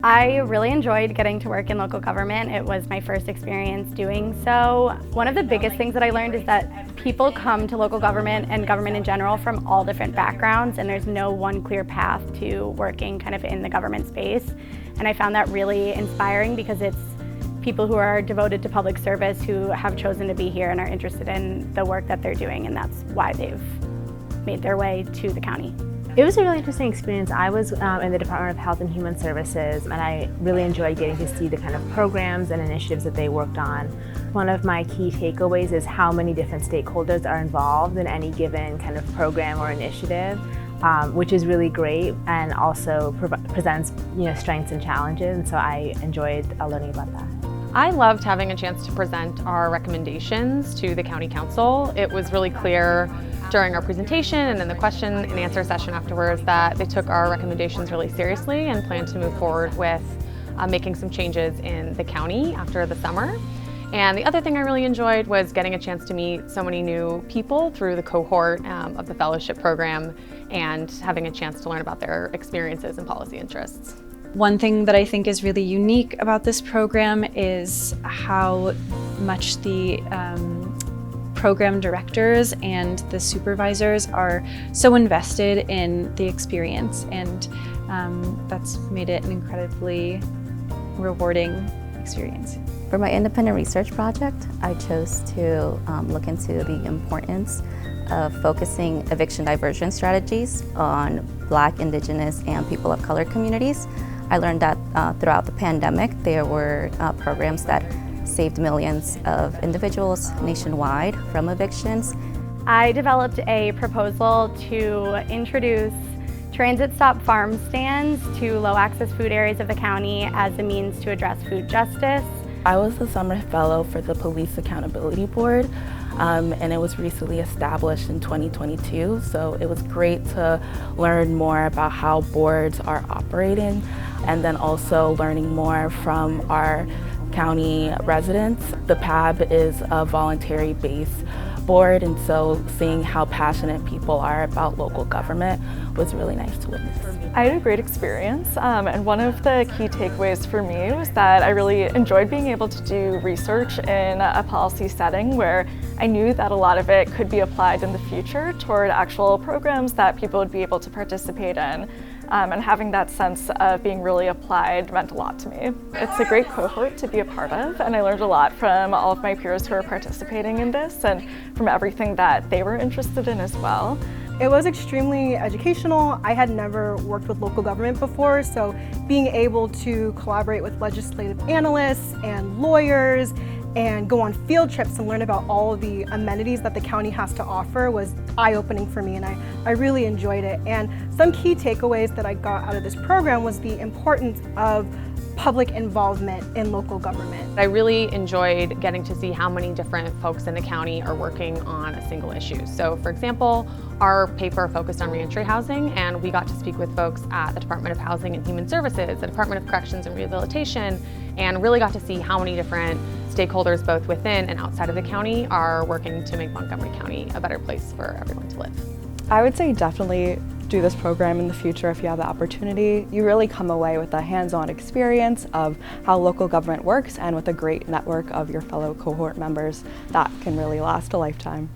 I really enjoyed getting to work in local government. It was my first experience doing so. One of the biggest things that I learned is that people come to local government and government in general from all different backgrounds, and there's no one clear path to working kind of in the government space. And I found that really inspiring because it's people who are devoted to public service who have chosen to be here and are interested in the work that they're doing, and that's why they've made their way to the county. It was a really interesting experience. I was in the Department of Health and Human Services, and I really enjoyed getting to see the kind of programs and initiatives that they worked on. One of my key takeaways is how many different stakeholders are involved in any given kind of program or initiative, which is really great and also presents strengths and challenges, and so I enjoyed learning about that. I loved having a chance to present our recommendations to the County Council. It was really clear during our presentation and in the question and answer session afterwards that they took our recommendations really seriously and plan to move forward with making some changes in the county after the summer. And the other thing I really enjoyed was getting a chance to meet so many new people through the cohort of the fellowship program and having a chance to learn about their experiences and policy interests. One thing that I think is really unique about this program is how much the program directors and the supervisors are so invested in the experience, and that's made it an incredibly rewarding experience. For my independent research project, I chose to look into the importance of focusing eviction diversion strategies on Black, Indigenous, and people of color communities. I learned that throughout the pandemic, there were programs that saved millions of individuals nationwide from evictions. I developed a proposal to introduce transit stop farm stands to low-access food areas of the county as a means to address food justice. I was the summer fellow for the Police Accountability Board, and it was recently established in 2022, so it was great to learn more about how boards are operating, and then also learning more from our county residents. The PAB is a voluntary-based board, and so seeing how passionate people are about local government was really nice to witness. I had a great experience, and one of the key takeaways for me was that I really enjoyed being able to do research in a policy setting where I knew that a lot of it could be applied in the future toward actual programs that people would be able to participate in. And having that sense of being really applied meant a lot to me. It's a great cohort to be a part of, and I learned a lot from all of my peers who are participating in this and from everything that they were interested in as well. It was extremely educational. I had never worked with local government before, so being able to collaborate with legislative analysts and lawyers and go on field trips and learn about all of the amenities that the county has to offer was eye-opening for me, and I really enjoyed it. And some key takeaways that I got out of this program was the importance of public involvement in local government. I really enjoyed getting to see how many different folks in the county are working on a single issue. So for example, our paper focused on reentry housing, and we got to speak with folks at the Department of Housing and Human Services, the Department of Corrections and Rehabilitation, and really got to see how many different stakeholders both within and outside of the county are working to make Montgomery County a better place for everyone to live. I would say definitely do this program in the future if you have the opportunity. You really come away with a hands-on experience of how local government works and with a great network of your fellow cohort members that can really last a lifetime.